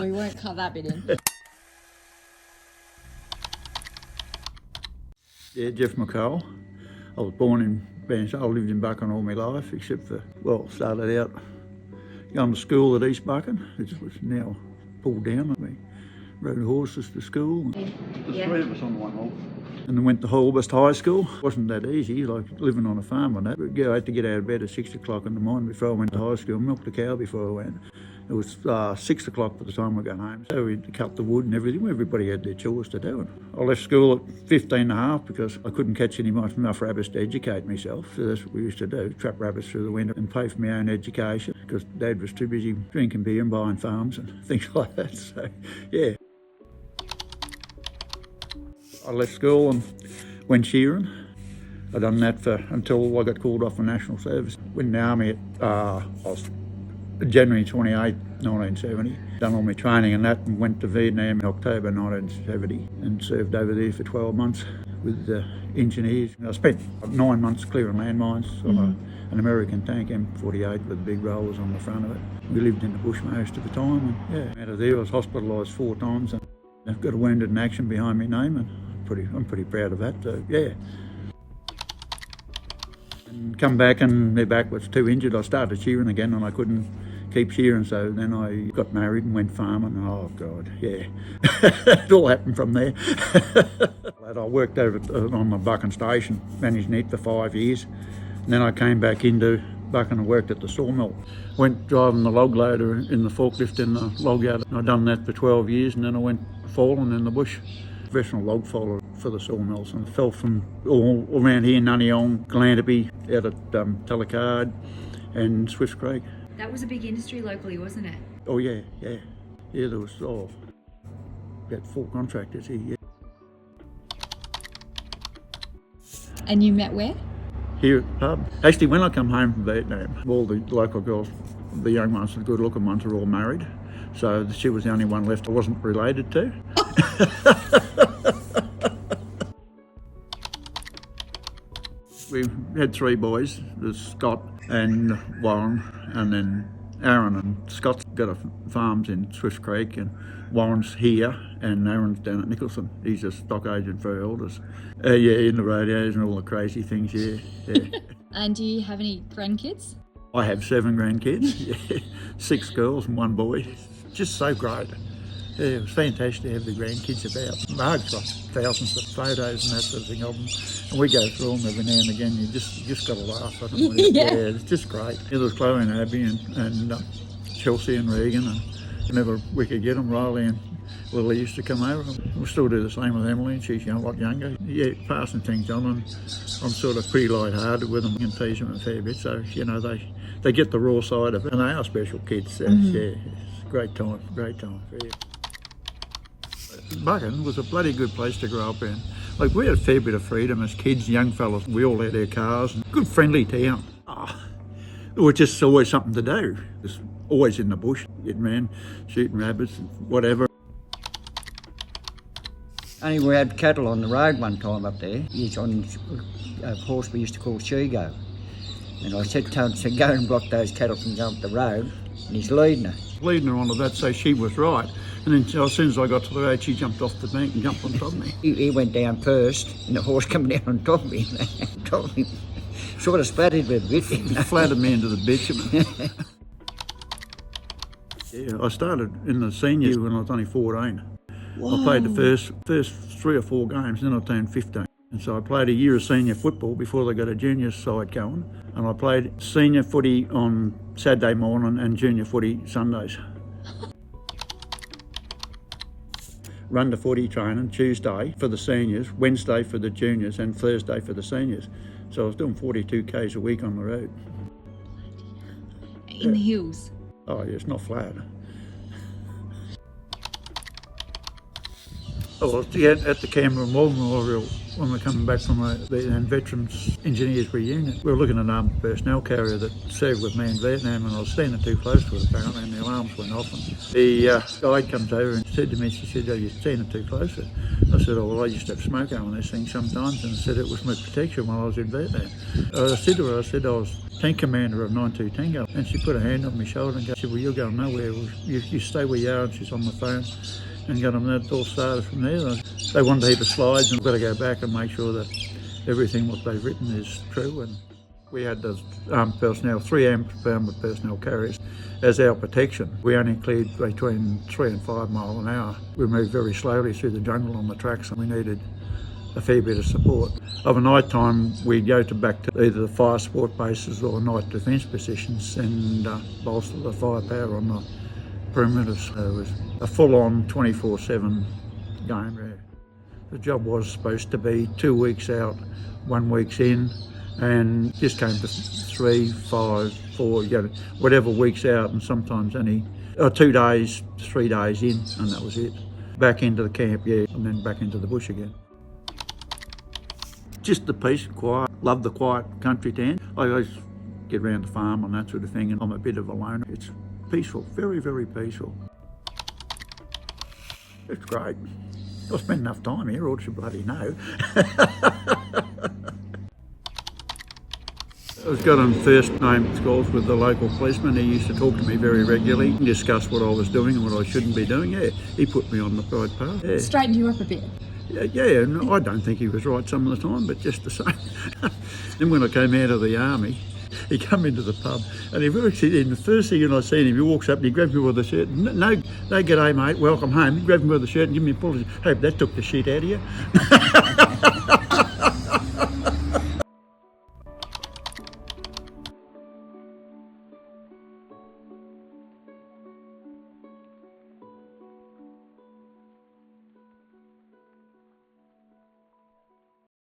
We won't cut that bit in. Yeah, Jeff McCole. I was born in Buchan. I lived in Buchan all my life, except for, well, started out going to school at East Buchan, which was now pulled down. We rode horses to school. The three of us on one horse. And then went to Holbust High School. Wasn't that easy, like living on a farm and that. But I had to get out of bed at 6 o'clock in the morning before I went to high school, milk the cow before I went. It was 6 o'clock by the time we got home. So we had to cut the wood and everything. Everybody had their chores to do. And I left school at 15 and a half because I couldn't catch enough rabbits to educate myself. So that's what we used to do, trap rabbits through the winter and pay for my own education because Dad was too busy drinking beer and buying farms and things like that. So, yeah. I left school and went shearing. I done that until I got called off for national service. Went in the army at I was January 28, 1970. Done all my training and that and went to Vietnam in October 1970 and served over there for 12 months with engineers. I spent 9 months clearing landmines on an American tank M48 with big rollers on the front of it. We lived in the bush most of the time and out of there I was hospitalised 4 times and I've got a wounded in action behind my name and I'm pretty proud of that, so yeah. And come back and my back was too injured. I started shearing again and I couldn't keep shearing, so then I got married and went farming. Oh God, yeah. It all happened from there. I worked over on the Buchan station, managed it for 5 years. And then I came back into Buchan and worked at the sawmill. Went driving the log loader in the forklift in the log yard. I'd done that for 12 years and then I went falling in the bush. Professional log faller for the sawmills and fell from all around here, Nunnyong, Glanterby, out at Telecard and Swifts Creek. That was a big industry locally, wasn't it? Oh yeah. Yeah, there was about 4 contractors here, yeah. And you met where? Here at the pub. Actually, when I come home from Vietnam, all the local girls, the young ones, the good looking ones, are all married. So she was the only one left I wasn't related to. We had 3 boys, there's Scott and Warren, and then Aaron. And Scott's got a farms in Swifts Creek, and Warren's here, and Aaron's down at Nicholson. He's a stock agent for elders. In the radios and all the crazy things, yeah. And do you have any grandkids? I have 7 grandkids, yeah. 6 girls and 1 boy. Just so great. Yeah, it was fantastic to have the grandkids about. Marg's got thousands of photos and that sort of thing of them. And we go through them every now and again. You just got to laugh at them. Yeah, it's just great. There was Chloe and Abby and Chelsea and Regan. And whenever we could get them, Riley and Lily used to come over. We'll still do the same with Emily. She's a lot younger. Yeah, passing things on. And I'm sort of pretty light-hearted with them and tease them a fair bit. So, they get the raw side of it. And they are special kids. So, yeah, it's a great time for you. Buchan was a bloody good place to grow up in. Like, we had a fair bit of freedom as kids, young fellas. We all had our cars. Good friendly town. It was just always something to do. It was always in the bush, getting around, shooting rabbits, whatever. Only we had cattle on the road one time up there. He's on a horse we used to call Shugo. And I said to him, go and block those cattle from going up the road. And he's leading her. Leading her onto that, so she was right. And then as soon as I got to the road, she jumped off the bank and jumped on top of me. He went down first, and the horse come down on top of him. Sort of splattered with it. Flattered me into the bitumen. Yeah, I started in the seniors when I was only 14. Whoa. I played the first 3 or 4 games, then I turned 15. And so I played a year of senior football before they got a junior side going. And I played senior footy on Saturday morning and junior footy Sundays. Run the footy training Tuesday for the seniors, Wednesday for the juniors and Thursday for the seniors. So I was doing 42 k's a week on the road. In the hills? Oh yeah, it's not flat. Oh, well, yeah, at the Canberra Memorial when we're coming back from the Veterans Engineers Reunion. We were looking at an armed personnel carrier that served with me in Vietnam, and I was standing too close to it apparently, and the alarms went off. And the guide comes over and said to me, she said, "Oh, you're standing too close." I said, "Oh, well, I used to have smoke on this thing sometimes," and said it was my protection while I was in Vietnam. I said to her, I was tank commander of 92 Tango, and she put a hand on my shoulder and said, "Well, you're going nowhere. You stay where you are." And she's on the phone and got them. That all started from there. They wanted a heap of slides, and we've got to go back and make sure that everything what they've written is true. And we had the armed personnel, 3 armed personnel carriers as our protection. We only cleared between 3 and 5 mile an hour. We moved very slowly through the jungle on the tracks, and we needed a fair bit of support. Of a night time, we'd go back to either the fire support bases or night defence positions and bolster the firepower on the perimeters. It was a full-on 24/7 game there. The job was supposed to be 2 weeks out, 1 week's in, and just came to 3, 5, 4, whatever weeks out, and sometimes only 2 days, 3 days in, and that was it. Back into the camp, and then back into the bush again. Just the peace and quiet. Love the quiet country town. I always get around the farm and that sort of thing, and I'm a bit of a loner. It's peaceful, very, very peaceful. It's great. I spend enough time here, or should bloody know. I was got on first name calls with the local policeman. He used to talk to me very regularly and discuss what I was doing and what I shouldn't be doing. Yeah, he put me on the right path. Yeah. Straightened you up a bit. Yeah, and I don't think he was right some of the time, but just the same. Then when I came out of the army, he come into the pub, and he works in. The first thing I seen him, he walks up and he grabs me by the shirt. No, g'day mate, welcome home. He grabbed me by the shirt and give me a pull. Hope that took the shit out of you.